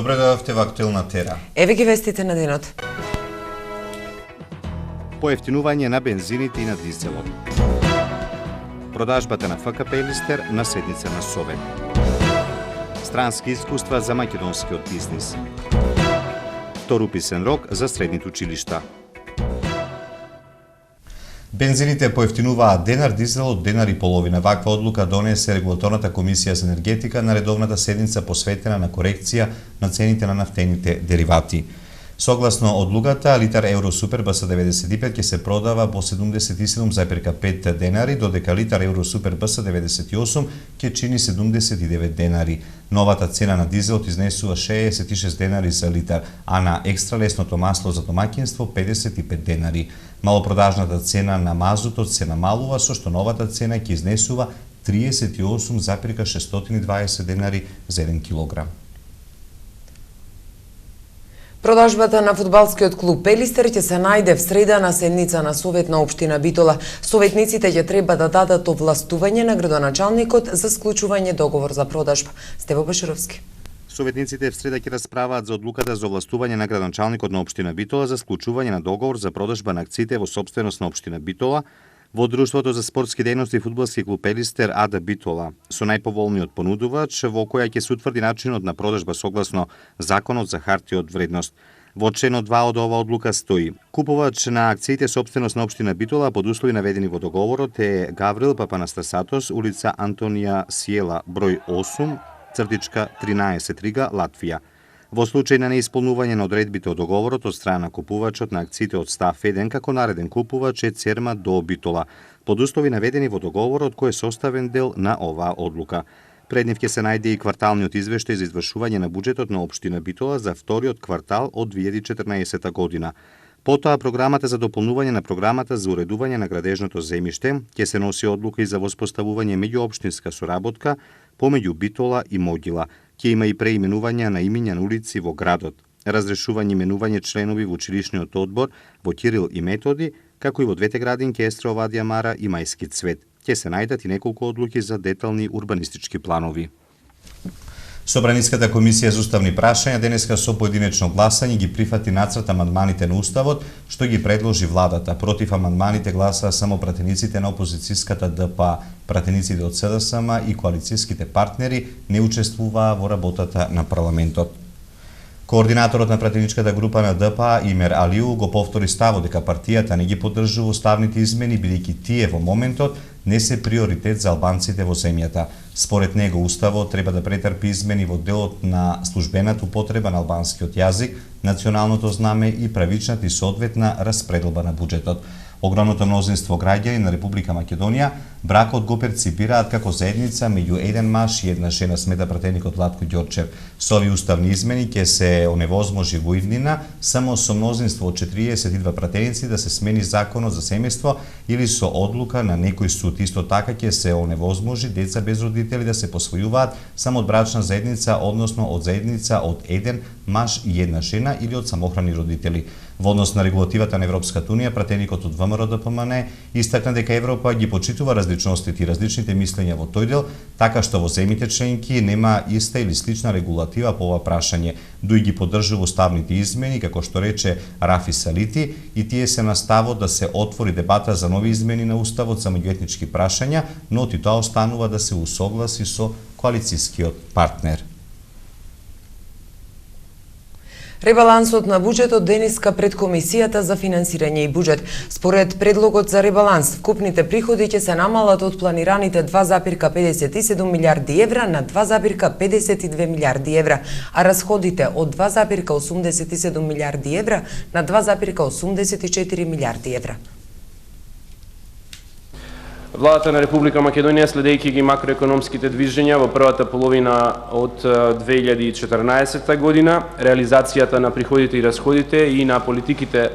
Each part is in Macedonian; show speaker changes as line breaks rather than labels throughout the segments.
Добре дојдовте во Актуелна тера.
Еве ги вестите на денот.
Поевтинување на бензините и на дизелот. Продажбата на ФКП Елистер на седница на Совет. Странски искуства за македонскиот бизнис. Вторуписен рок за средните училишта.
Бензините поевтинуваат денар, дизелот денар и половина. Ваква одлука донесе Регулаторната комисија за енергетика на редовната седница посветена на корекција на цените на нафтените деривати. Согласно одлугата, литар евро супер БС 95 ќе се продава по 77,5 денари, додека литар евро супер БС 98 ќе чини 79 денари. Новата цена на дизелот изнесува 66 денари за литар, а на екстра лесното масло за домаќинство 55 денари. Малопродажната цена на мазутот се намалува, со што новата цена ќе изнесува 38,620 денари за 1 килограм.
Продажбата на фудбалскиот клуб Елистер ќе се најде в среда на седница на Совет на општина Битола. Советниците ќе треба да дадат овластување на градоначалникот за склучување договор за продажба. Стево Башировски.
Советниците в среда ќе расправаат за одлуката за овластување на градоначалникот на општина Битола за склучување на договор за продажба на акциите во сопственост на општина Битола во Друштвото за спортски дејности фудбалски клуб Елистер АД Битола, со најповолниот понудувач, во која ќе се утврди начинот на продажба согласно Законот за хартија од вредност. Во член 2 од оваа одлука стои: купувач на акциите собственост на општина Битола под услови наведени во договорот е Гаврил Папанастасатос, улица Антонија Сиела, број 8, цртичка 13 Рига, Латвија. Во случај на неисполнување на одредбите од договорот од страна на купувачот на акциите од став 1 како нареден купувач е Церма до Битола, под услови наведени во договорот кој е составен дел на оваа одлука. Пред нив ќе се најде и кварталниот извештај за извршување на буџетот на општина Битола за вториот квартал од 2014 година. Потоа програмата за дополнување на програмата за уредување на градежното земјиште ќе се носи одлука и за воспоставување меѓуопштинска соработка помеѓу Битола и Могила. Ќе има и преименување на имиња на улици во градот, разрешување именување членови во училишниот одбор во Кирил и Методи, како и во двете градинки Естра Овадија Мара и Мајски цвет. Ќе се најдат и неколку одлуки за детални урбанистички планови.
Собраниската комисија за уставни прашања денеска со поединечно гласање ги прифати нацрт амандманите на уставот што ги предложи владата. Против амандманите гласаа само пратениците на опозицијската ДПА. Пратениците од СДСМ и коалицијските партнери не учествуваа во работата на парламентот. Координаторот на пратеничката група на ДПА Имер Алиу го повтори ставот дека партијата не ги поддржува уставните измени бидејќи тие во моментот не се приоритет за албанците во земјата. Според него уставот треба да претрпи измени во делот на службената употреба на албанскиот јазик, националното знаме и правичната и соодветна распределба на буџетот. Огромното мнозинство граѓани на Република Македонија бракот го перципираат како заедница меѓу еден маж и една жена, смета пратеникот Владко Ѓорчев. Со овие уставни измени ќе се оневозможи во иднина само со мнозинство од 42 пратеници да се смени законот за семејство или со одлука на некој суд. Исто така ќе се оневозможи деца без родители да се посвојуваат само од брачна заедница, односно од заедница од еден маж и една жена или од самохрани родители. Во однос на регулативата на Европската унија, пратеникот од ВМРО ДПМН истакна дека Европа ги почитува различностите и различните мислења во тој дел, така што во земјите членки нема иста или слична регулатива по ова прашање. Дуј ги поддржува уставните измени, како што рече Рафи Салити, и тие се на ставот да се отвори дебата за нови измени на уставот за меѓуетнички прашања, но и тоа останува да се усогласи со коалицијскиот партнер.
Ребалансот на буџетот денеска пред Комисијата за финансирање и буџет. Според предлогот за ребаланс, вкупните приходи ќе се намалат од планираните 2,57 милиарди евра на 2,52 милиарди евра, а расходите од 2,87 милиарди евра на 2,84 милиарди евра.
Владата на Република Македонија, следејќи ги макроекономските движења во првата половина од 2014 година, реализацијата на приходите и расходите и на политиките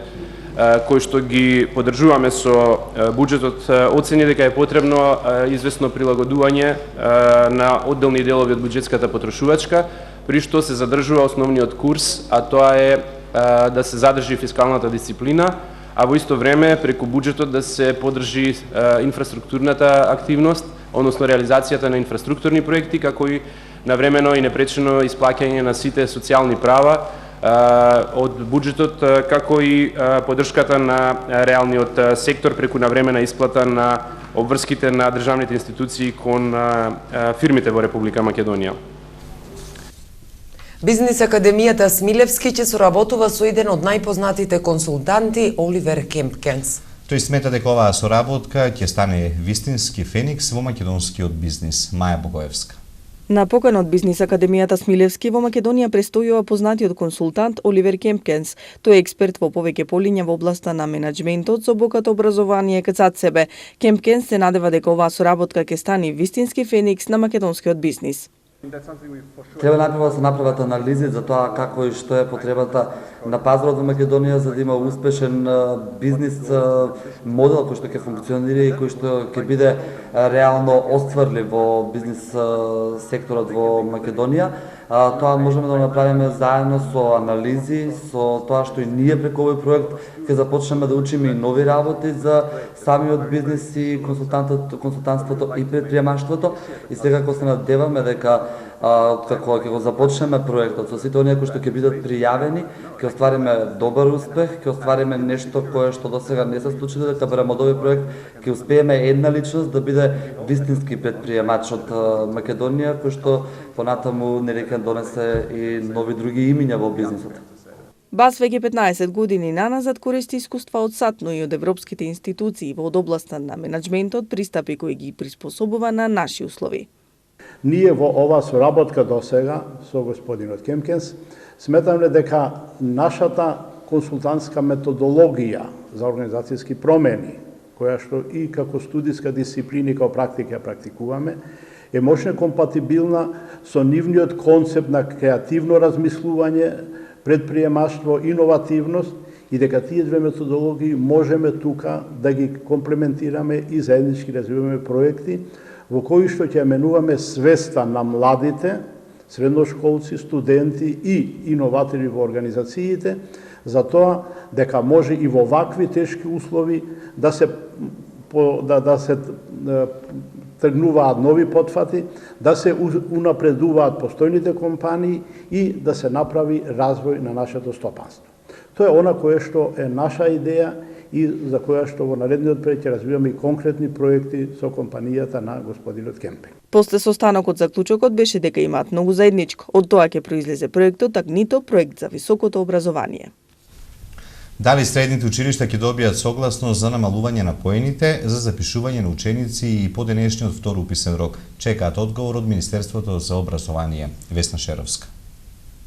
кои што ги поддржуваме со буџетот, оцени дека е потребно известно прилагодување на одделни делови од буџетската потрошувачка, при што се задржува основниот курс, а тоа е да се задржи фискалната дисциплина, а во исто време преку буџетот да се поддржи инфраструктурната активност, односно реализацијата на инфраструктурни проекти, како и навремено и непречено исплаќање на сите социјални права од буџетот, како и поддршката на реалниот сектор преку навремена исплата на обврските на државните институции кон фирмите во Република Македонија.
Бизнис академијата Смилевски ќе соработува со еден од најпознатите консултанти Оливер Кемпкенс.
Тој смета дека оваа соработка ќе стане вистински феникс во македонскиот бизнис. Маја Богоевска.
На покана од Бизнис академијата Смилевски во Македонија престојува познатиот консултант Оливер Кемпкенс. Тој е експерт во повеќе полиња во областа на менаџментот со богато образование кацат себе. Кемпкенс се надева дека оваа соработка ќе стане вистински феникс на македонскиот бизнис.
Треба најпрво да се направат анализи за тоа како и што е потребата на пазарот во Македонија за да има успешен бизнис модел кој што ќе функционира и кој што ќе биде реално остварлив во бизнис секторот во Македонија. Тоа можеме да направиме заедно со анализи, со тоа што и ние преку овој проект ќе започнеме да учиме и нови работи за самиот бизнис и консултантството и предприемаштвото. И секако се надеваме дека како ќе го започнеме проектот со сите оние кои што ќе бидат пријавени, ќе оствариме добар успех, ќе оствариме нешто кое што досега не се случило, дека барем од овој проект ќе успееме една личност да биде вистински предприемач од Македонија, кој што понатаму нека донесе и нови други имиња во бизнисот.
БАС веќе 15 години наназад користи искуства од САД, но и од европските институции во областа на менаџментот, пристапи кои ги приспособува на наши услови.
Ние во оваа соработка досега со господинот Кемпкенс сметаме дека нашата консултантска методологија за организацијски промени, која што и како студиска дисциплина и како практика практикуваме, е мощно компатибилна со нивниот концепт на креативно размислување, предприемаштво, иновативност и дека тие две методологии можеме тука да ги комплементираме и заеднички развиваме проекти во кои што ќе менуваме свеста на младите, средношколци, студенти и иноватори во организациите, за тоа дека може и во вакви тешки услови да се тргнуваат нови потфати, да се унапредуваат постојните компании и да се направи развој на нашето стопанство. Тоа е она кое што е наша идеја и за која што во наредниот период ќе развиваме и конкретни проекти со компанијата на господинот Кемпе.
После состанокот заклучокот беше дека имаат многу заедничко. Од тоа ќе произлезе проектот Агнито, проект за високото образование.
Дали средните училишта ќе добијат согласност за намалување на поените за запишување на ученици и по денешниот втор уписен рок? Чекаат одговор од Министерството за образование. Весна Шеровска.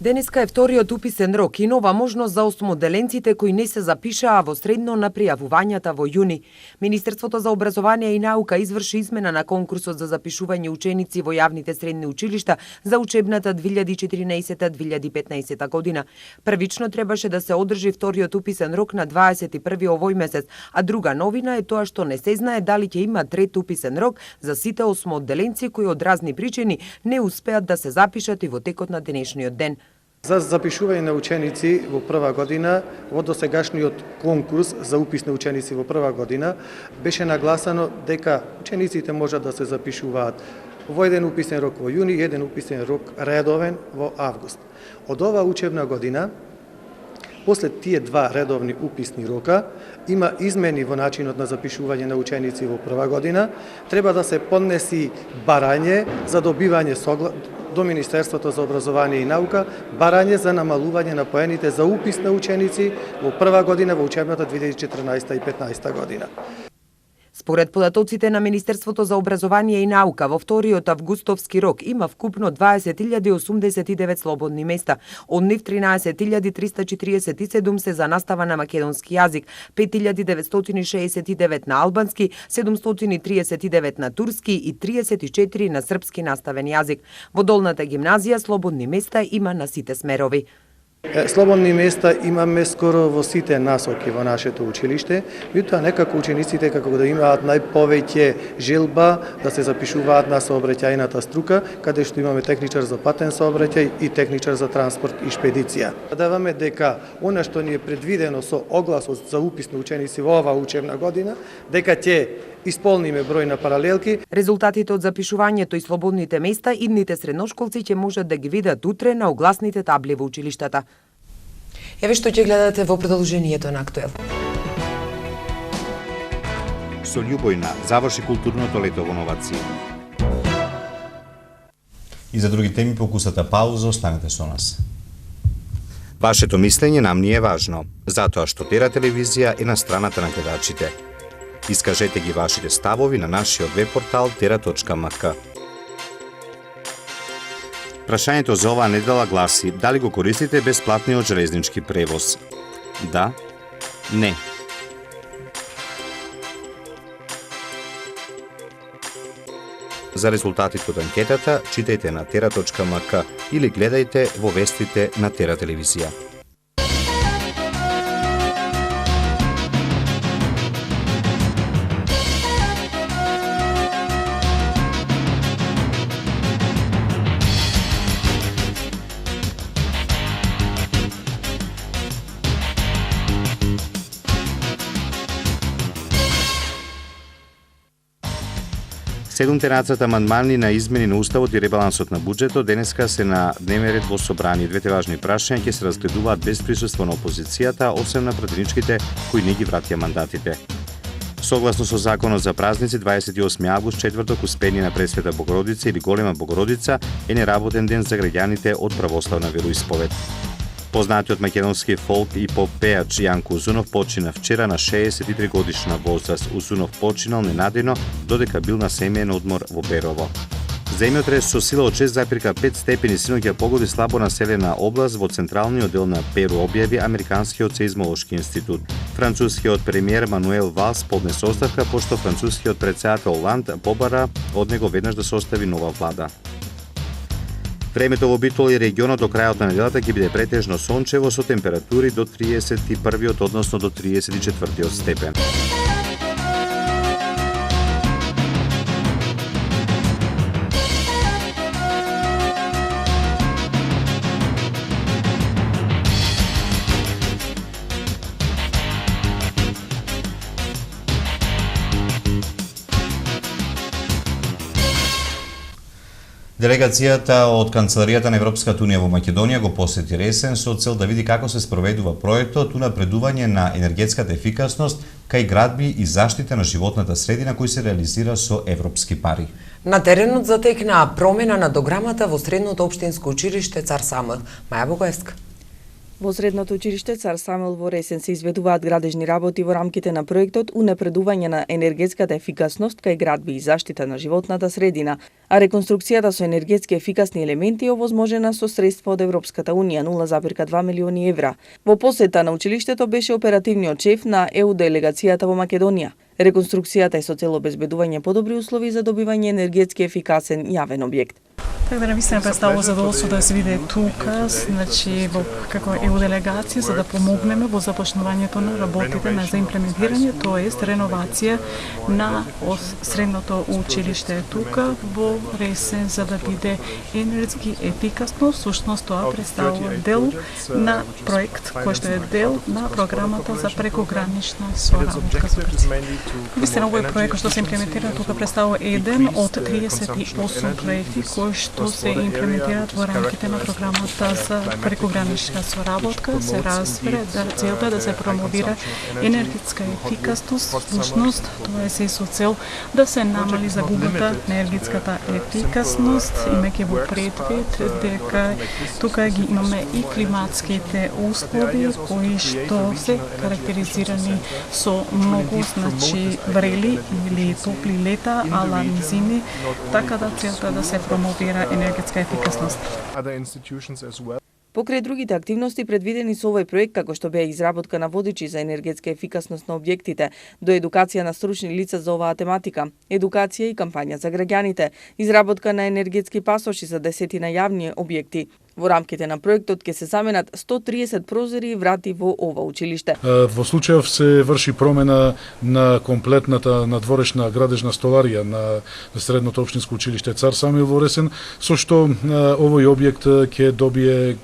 Денеска е вториот уписен рок и нова можност за осмоделенците кои не се запишаа во средно на пријавувањата во јуни. Министерството за образование и наука изврши измена на конкурсот за запишување ученици во јавните средни училишта за учебната 2014-2015 година. Првично требаше да се одржи вториот уписен рок на 21 овој месец, а друга новина е тоа што не се знае дали ќе има трет уписен рок за сите осмоделенци кои од разни причини не успеат да се запишат и во текот на денешниот ден.
За запишување на ученици во прва година, во досегашниот конкурс за упис на ученици во прва година, беше нагласано дека учениците можат да се запишуваат во еден уписен рок во јуни и еден уписен рок редовен во август. Од оваа учебна година, после тие два редовни уписни рока, има измени во начинот на запишување на ученици во прва година, треба да се поднеси барање за добивање до Министерството за образование и наука, барање за намалување на поените за упис на ученици во прва година во учебната 2014 и 2015 година.
Според податоците на Министерството за образование и наука, во вториот августовски рок има вкупно 20.089 слободни места. Од нив 13.347 се за настава на македонски јазик, 5.969 на албански, 739 на турски и 34 на српски наставен јазик. Во долната гимназија слободни места има на сите смерови.
Слободни места имаме скоро во сите насоки во нашето училиште, меѓутоа некако учениците како да имаат најповеќе желба да се запишуваат на сообраќајната струка, каде што имаме техничар за патен сообраќај и техничар за транспорт и шпедиција. Даваме дека она што ни е предвидено со огласот за упис на ученици во оваа учебна година, дека ќе исполниме број на паралелки.
Резултатите од запишувањето и слободните места идните средношколци ќе можат да ги видат утре на огласните табли во училиштата. Еве што ќе гледате во продолжението на Актуел.
Со Љубојна заврши културното лето во Новација.
И за други теми по кусата пауза, останете со нас.
Вашето мислење нам ни е важно, затоа што Тера телевизија е на страната на гледачите. Искажете ги вашите ставови на нашиот веб-портал tera.mk. Прашањето за оваа недела гласи: дали го користите бесплатниот железнички превоз? Да? Не. За резултатите од анкетата читајте на tera.mk или гледајте во вестите на Тера телевизија. Седумте нацрт амандмани на измени на Уставот и ребалансот на буџетот денеска се на дневен ред во собрание. Двете важни прашања ќе се разгледуваат без присуство на опозицијата, освен на пратениците кои не ги вратија мандатите. Согласно со законот за празници, 28 август, четврток, Успение на Пресвета Богородица или Голема Богородица е неработен ден за граѓаните од православна вероисповед. Познатиот македонски фолк и поп пеач Јанко Узунов почина вчера на 63 годишна возраст. Узунов починал ненадејно додека бил на семеен одмор во Берово. Земјотрес со сила од 6,5 степени синоќа погоди слабо населена област во централниот дел на Перу, објави Американскиот сеизмолошки институт. Францускиот премиер Мануел Валс поднесе оставка пошто францускиот претседател Оланд побара од него веднаш да состави нова влада. Времето во Битола и регионот до крајот на неделата ќе биде претежно сончево со температури до 31-от, односно до 34-тиот степен.
Делегацијата од Канцеларијата на Европската Унија во Македонија го посети Ресен со цел да види како се спроведува проектот унапредување на енергетската ефикасност кај градби и заштита на животната средина кој се реализира со европски пари.
На теренот затекна промена на дограмата во Средното општинско училиште Цар Самуил. Маја Богоевска.
Во Средното училиште Цар Самуил во Ресен се изведуваат градежни работи во рамките на проектот унапредување на енергетската ефикасност кај градби и заштита на животната средина, а реконструкцијата со енергетски ефикасни елементи е овозможена со средства од Европската Унија 0,2 милиони евра. Во посета на училиштето беше оперативниот шеф на ЕУ делегацијата во Македонија. Реконструкцијата е со цел обезбедување подобри услови за добивање енергетски ефикасен јавен објект.
Така да наистина представува задоволство да се види тука, значи во како ЕУ делегација за да помогнеме во започнувањето на работите на за имплементирање, тоест реновација на Средното училиште тука во Ресен за да биде енергетски ефикасно. Всушност тоа представува дел на проект кој што е дел на програмата за прекогранична соработка. Вистина овој проект што се имплементира тука представува еден од 38 проекти кои што се имплементираат во рамките на програмата за прекогранична соработка, се разбира да целта да се промовира енергетска ефикасност, всушност тоа е се со цел да се намали загубата на енергетската ефикасност, имајќи во предвид дека тука ги имаме и климатските услови кои што се карактеризирани со многу врели или топли лета, ала низини, така да целта да се промовира енергетска ефикасност.
Покрај другите активности предвидени со овој проект, како што беа изработка на водичи за енергетска ефикасност на објектите, до едукација на стручни лица за оваа тематика, едукација и кампања за граѓаните, изработка на енергетски пасоши за 10 јавни објекти, Во рамките на проектот ќе се заменат 130 прозори и врати во ова училиште.
Во случајов се врши промена на комплетната надворешна градежна столарија на средното општинско училиште Цар Самуил во Ресен, со што овој објект ќе добие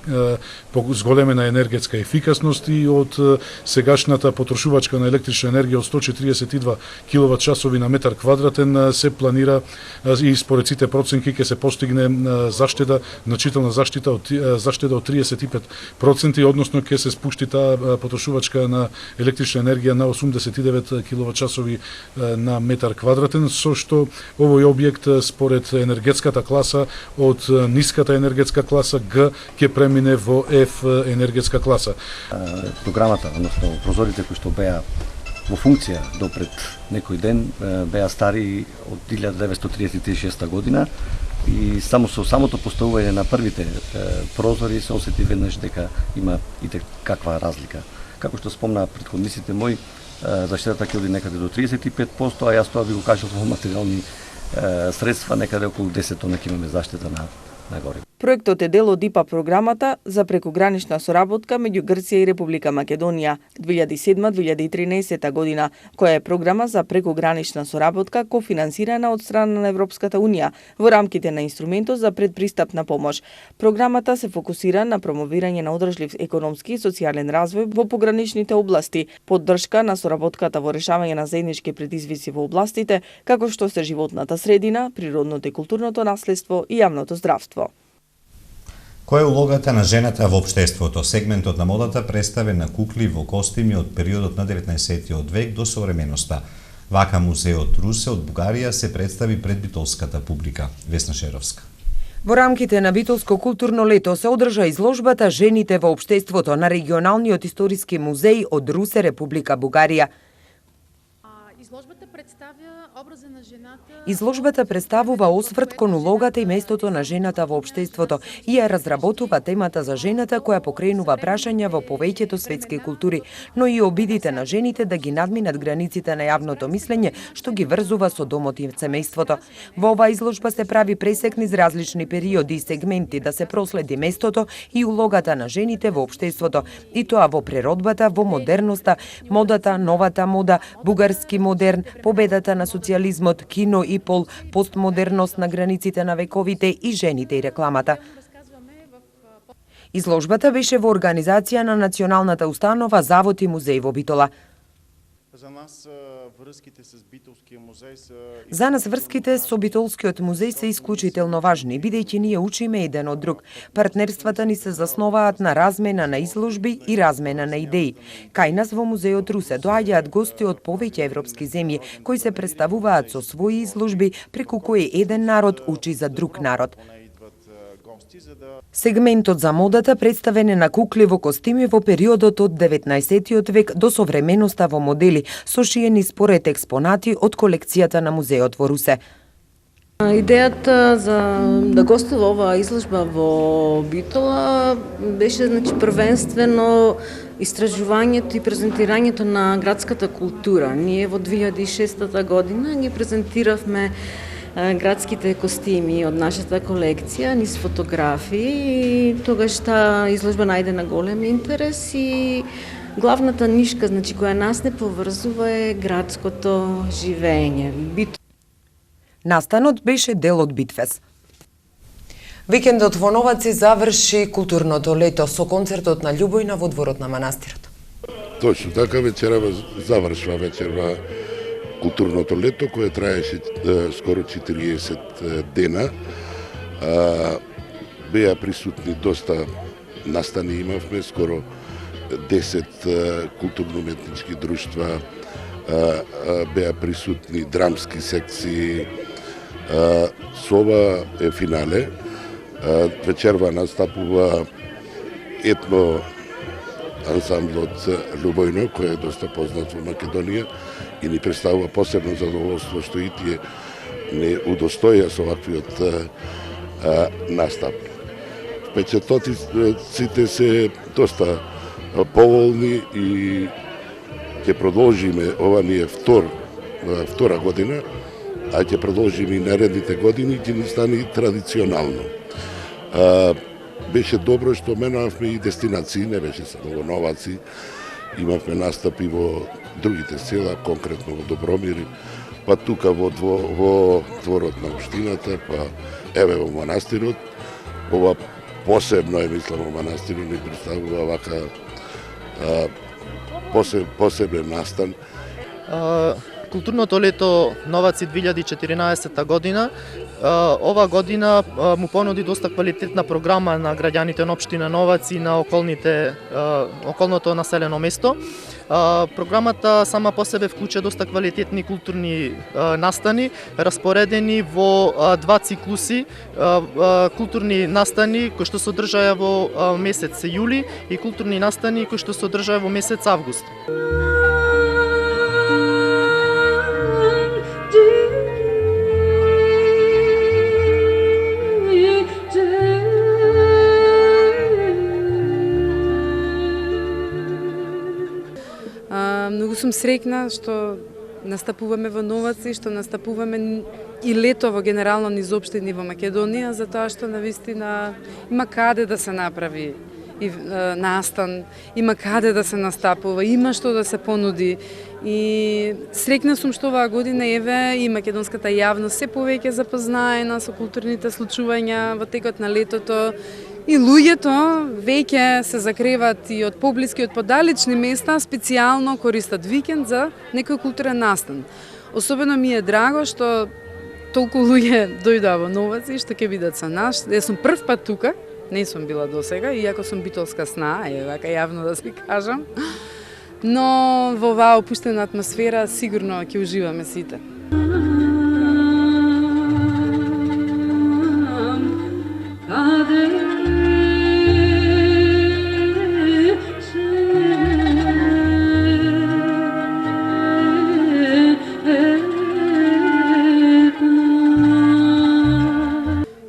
зголемена енергетска ефикасност и од сегашната потрошувачка на електрична енергија од 142 киловат часови на метар квадратен се планира и според сите проценки ќе се постигне заштеда, значителна заштита од 35%, односно ќе се спушти таа потрошувачка на електрична енергија на 89 киловат часови на метар квадратен, со што овој објект според енергетската класа од ниската енергетска класа Г ќе премине во F енергетска класа.
Програмата, односно прозорите кои што беа во функција допред некој ден беа стари од 1936 година и само со самото поставување на првите прозори се осети веднаш дека има и каква разлика. Како што спомна претходниците мои, заштетата ќе оди некаде до 35%, а јас тоа ви го кажав во материјални средства, некаде околу 10 тона ќе имаме заштета на горе.
Проектот е дел од ИПА програмата за прекогранична соработка меѓу Грција и Република Македонија 2007-2013 година, која е програма за прекогранична соработка кофинансирана од страна на Европската Унија во рамките на инструментот за предпристапна помош. Програмата се фокусира на промовирање на одржлив економски и социјален развој во пограничните области, поддршка на соработката во решавање на заеднички предизвици во областите како што се животната средина, природното и културното наследство и јавното здравство.
Која е улогата на жената во општеството? Сегментот на модата представен на кукли во костими од периодот на 19-тиот век до современоста. Вака музеот Русе од Бугарија се представи пред битолската публика. Весна Шеровска.
Во рамките на Битолско културно лето се одржа изложбата Жените во општеството на регионалниот историски музеј од Русе, Република Бугарија. Изложбата представува осврт кон улогата и местото на жената во општеството и ја разработува темата за жената која покренува прашања во повеќето светски култури, но и обидите на жените да ги надминат границите на јавното мислење што ги врзува со домот и семејството. Во оваа изложба се прави пресек низ различни периоди и сегменти да се проследи местото и улогата на жените во општеството, и тоа во преродбата, во модерноста, модата, новата мода, бугарски модерн, победата на социјализмот, кино и пол, постмодерност на границите на вековите и жените и рекламата. Изложбата беше во организација на Националната установа Завод и музеј во Битола. За нас врските со Битолскиот музеј се исклучително важни, бидејќи ние учиме еден од друг. Партнерствата ни се засноваат на размена на изложби и размена на идеи. Кај нас во музеот Русе доаѓаат гости од повеќе европски земји, кои се представуваат со своји изложби, преку кои еден народ учи за друг народ. Сегментот за модата представен е на кукли во костими во периодот од 19-тиот век до современоста во модели, сошиени според експонати од колекцијата на музеот во Русе.
Идејата за да гостува оваа изложба во Битола беше првенствено истражувањето и презентирањето на градската култура. Ние во 2006 година ги презентиравме градските костими од нашата колекција, низ фотографии, и тогаш таа изложба најде на голем интерес и главната нишка, која нас не поврзува, е градското живење.
Настанот беше дел од Битфест. Викендот во Новаци заврши културното лето со концертот на Љубојна во дворот на манастирот.
Точно така, вечерава завршва вечерва културното лето, кое траеше скоро 40 дена. Беа присутни доста настани, имавме скоро 10 културно-уметнички друштва, беа присутни драмски секции. Со ова е финале. Вечерва настапува етно ансамблот Љубојно, кој е доста познат во Македонија и ни представува посебно задоволство што и тие не удостоја со ваквиот настап. Впечатоците се доста поволни и ќе продолжиме, ова ни е втора година, а ќе продолжиме и наредните години, ќе ни стане традиционално. беше добро што менавме и дестинации, не беше само во Новаци. Имавме настапи во другите села, конкретно во Добромир, па тука во дворот на општината, па еве во манастирот. Ова посебно е, мислам, во манастирот ни представува вака посебен настан.
Културното лето Новаци 2014 година, ова година му понуди доста квалитетна програма на граѓаните на општина Новаци и на околното населено место. Програмата сама по себе вклучува доста квалитетни културни настани, распоредени во два циклуси, културни настани кои што се одржаа во месец јули и културни настани кои што се одржаа во месец август.
Многу сум среќна што настапуваме во Новаци, што настапуваме и летово генерално низ општини во Македонија, затоа што навистина има каде да се направи и настан, има каде да се настапува, има што да се понуди. И среќна сум што оваа година еве и македонската јавност се повеќе запознаена со културните случувања во текот на летото. И луѓето веќе се закреват и од поблиски, од подалечни места, специјално користат викенд за некој културен настан. Особено ми е драго што толку луѓе дојдоа во Новаци, што ќе бидат со нас. Јас сум прв пат тука, не сум била досега, иако сум битолска сна, вака јавно да си кажам. Но во оваа опуштена атмосфера сигурно ќе уживаме сите.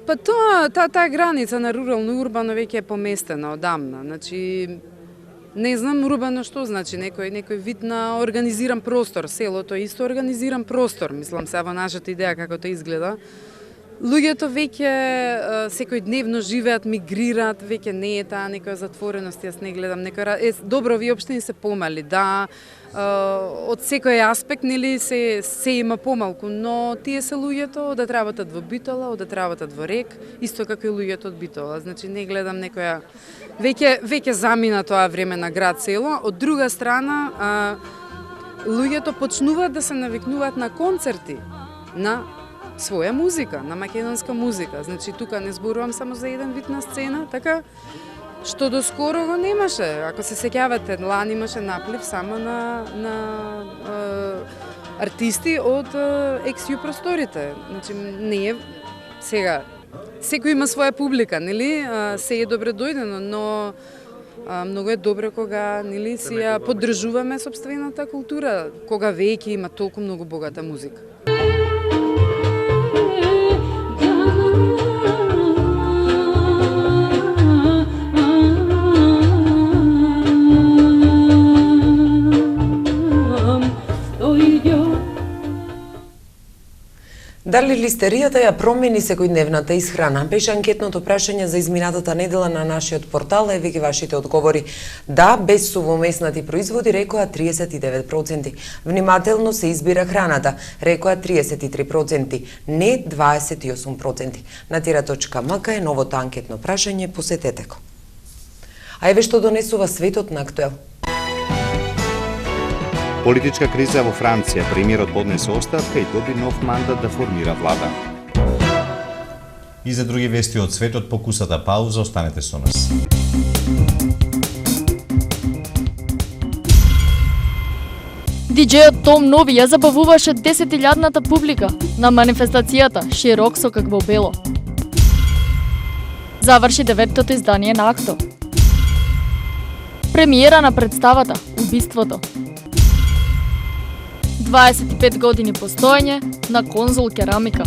Па таа граница на рурално и урбано веќе е поместена одамна. Значи, не знам урбано што значи, некој вид на организиран простор. Селото е исто организиран простор, мислам се во нашата идеја како тоа изгледа. Луѓето веќе секојдневно живеат, мигрираат, веќе не е таа некоја затвореност, јас не гледам добро, овие општини се помали, да, од секој аспект, нели, се има помалку, но тие се луѓето одат работат во Битола, одат работат во Рек, исто како и луѓето од Битола, значи не гледам некоја, веќе замина тоа време на град село. Од друга страна, луѓето почнуваат да се навикнуваат на концерти, на своја музика, на македонска музика. Значи, тука не зборувам само за еден вид на сцена, така, што доскоро го немаше. Ако се сеќавате, лани имаше наплив само на артисти од екс-ју просторите. Значи, не е сега, секој има своја публика, нели? Се е добре дојдено, но многу е добро кога, нели, си ја поддржуваме сопствената култура, кога веќе има толку многу богата музика.
Дали листеријата ја промени секојдневната исхрана? Беше анкетното прашање за изминатата недела на нашиот портал, еве ги вашите одговори. Да, без сувомеснати производи, рекоа 39%. Внимателно се избира храната, рекоа 33%. Не 28%. На tira.mk е новото анкетно прашање, посетете го. А еве што донесува светот на актуел.
Политичка криза во Франција, премиерот поднесе оставка и доби нов мандат да формира влада.
И за други вести од светот, по кусата пауза, останете со нас.
Диџејот Том Нови ја забавуваше 10.000-ната публика на манифестацијата Широк со какво бело. Заврши 9-тото издание на Акто. Премиера на представата Убиството. 25 години постоење на Конзул Керамика.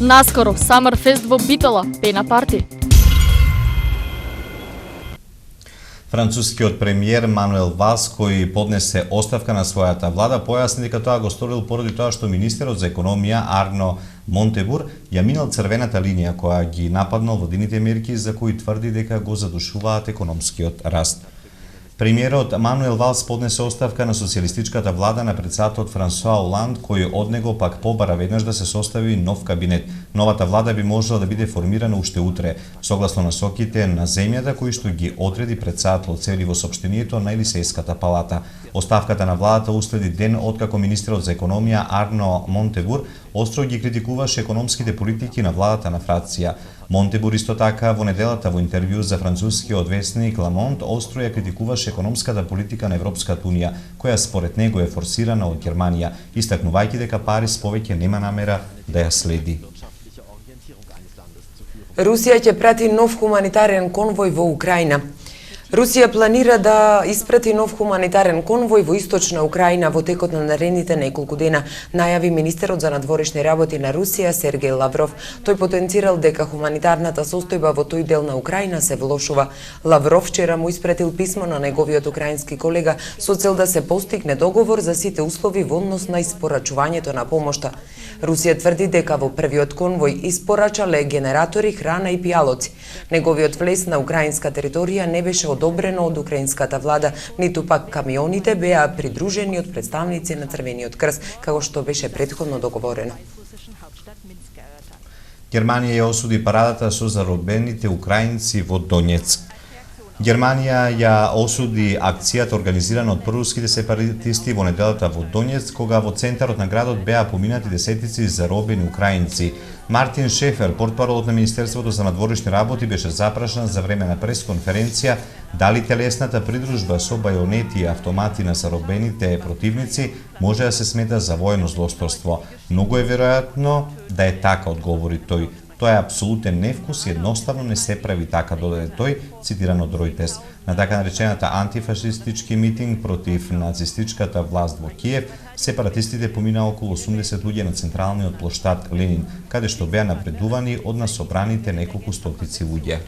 Наскоро Самерфест во Битола, пена парти.
Францускиот премиер Мануел Валс, кој поднесе оставка на својата влада, појасни дека тоа го сторил поради тоа што министерот за економија Арно Монтебур ја минал црвената линија која ги нападнал владините мерки за кои тврди дека го задушуваат економскиот раст. Премиерот Мануел Валс поднесе оставка на социјалистичката влада на председателот Франсуа Оланд, кој од него пак побара веднаш да се состави нов кабинет. Новата влада би можела да биде формирана уште утре, согласно насоките на земјата кои што ги одреди председателот, се вели во сопштението на Елисејската палата. Оставката на владата уследи ден откако министерот за економија Арно Монтебур остро ги критикуваше економските политики на владата на Франција. Монтебур исто така во неделата во интервју за францускиот весник Ла Монт остро ја критикуваше економската политика на Европската унија, која според него е форсирана од Германија, истакнувајќи дека Париз повеќе нема намера да ја следи.
Русија ќе прати нов хуманитарен конвој во Украина. Русија планира да испрати нов хуманитарен конвој во источна Украина во текот на наредните неколку дена, најави министерот за надворешни работи на Русија Сергеј Лавров. Тој потенцирал дека хуманитарната состојба во тој дел на Украина се влошува. Лавров вчера му испратил писмо на неговиот украински колега со цел да се постигне договор за сите услови во однос на испорачувањето на помошта. Русија тврди дека во првиот конвој испорачале генератори, храна и пијалоци. Неговиот влез на украинска територија не беше одобрено од украинската влада, ниту пак камионите беа придружени од представници на Црвениот крст, како што беше претходно договорено.
Германија ја осуди парадата со заробените украинци во Донецк. Германија ја осуди акцијата организирана од проруските сепаратисти во неделата во Донецк, кога во центарот на градот беа поминати десетици заробени украинци. Мартин Шефер, портпаролот на Министерството за надворешни работи, беше запрашан за време на пресконференција дали телесната придружба со бајонети и автомати на заробените противници може да се смета за воено злосторство. Многу е веројатно да е така, одговори тој. Тоа е апсолутен невкус и едноставно не се прави така, додаде тој, цитиран од Ројтерс. На така наречената антифашистички митинг против нацистичката власт во Киев, сепаратистите помина околу 80 луѓе на централниот плоштад Ленин, каде што беа напредувани од насобраните неколку стотици луѓе.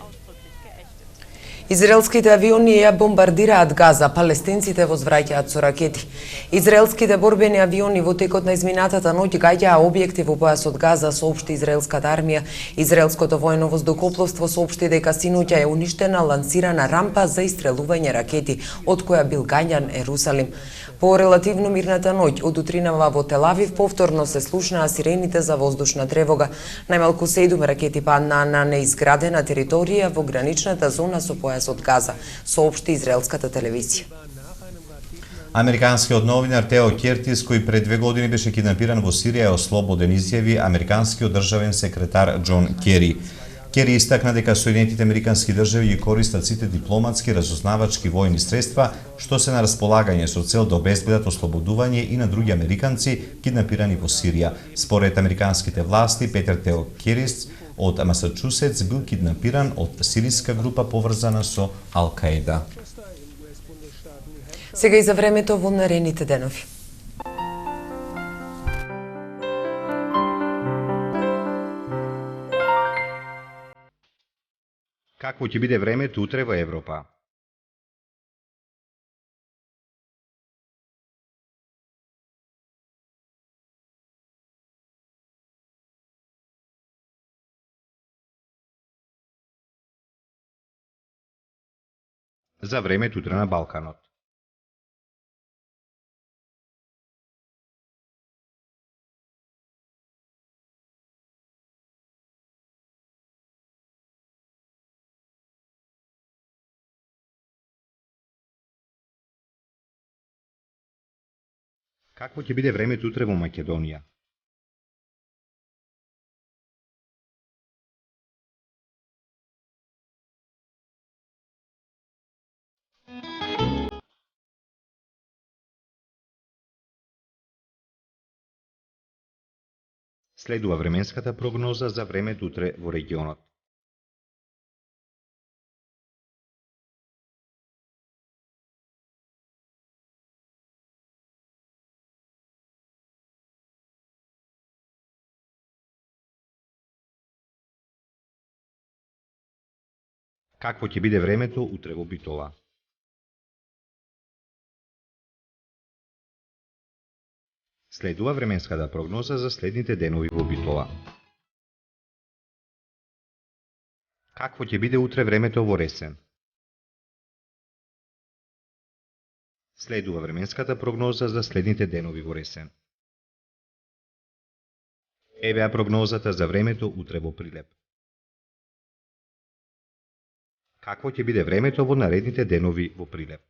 Израелските авиони ја бомбардираат Газа, палестинците возвраќаат со ракети. Израелските борбени авиони во текот на изминатата ноќ гаѓаа објекти во појасот Газа, соопшти израелската армија. Израелското воено воздухопловство соопшти дека синоќа е уништена лансирана рампа за истрелување ракети, од која бил гањан Ерусалим. По релативно мирната ноќ од утринава во Тел Авив повторно се слушнаа сирените за воздушна тревога. Најмалку 7 ракети паднаа на неизградена територија во граничната зона со појасот Газа, соопшти израелската телевизија.
Американскиот новинар Тео Кертис, кој пред 2 години беше киднапиран во Сирија, е ослободен, изјави американскиот државен секретар Џон Кери. Кери истакна дека Соединетите американски држави ги користат сите дипломатски, разузнавачки, војни средства што се на располагање со цел да обезбедат ослободување и на други американци киднапирани во Сирија. Според американските власти, Петер Тео Керис од Масачусетс бил киднапиран од сиријска група поврзана со Ал-Каида.
Сега и за времето во наредните денови.
Какво ќе биде времето утре во Европа? За времето утре на Балканот. Какво ќе биде времето утре во Македонија? Следува временската прогноза за времето утре во регионот. Какво ќе биде времето утре во Битола? Следува временската прогноза за следните денови во Битола. Какво ќе биде утре времето во Ресен? Следува временската прогноза за следните денови во Ресен. Евеа прогнозата за времето утре во Прилеп. Какво ќе биде времето во наредните денови во Прилеп?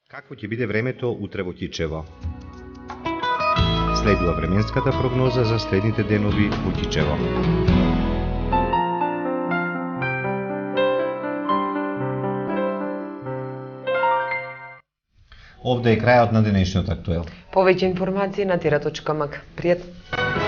Какво ќе биде времето утре во Тичево? Следува временската прогноза за следните денови во Тичево.
Овде е крајот на денешниот актуел.
Повеќе информации на tera.mk. Пријатно!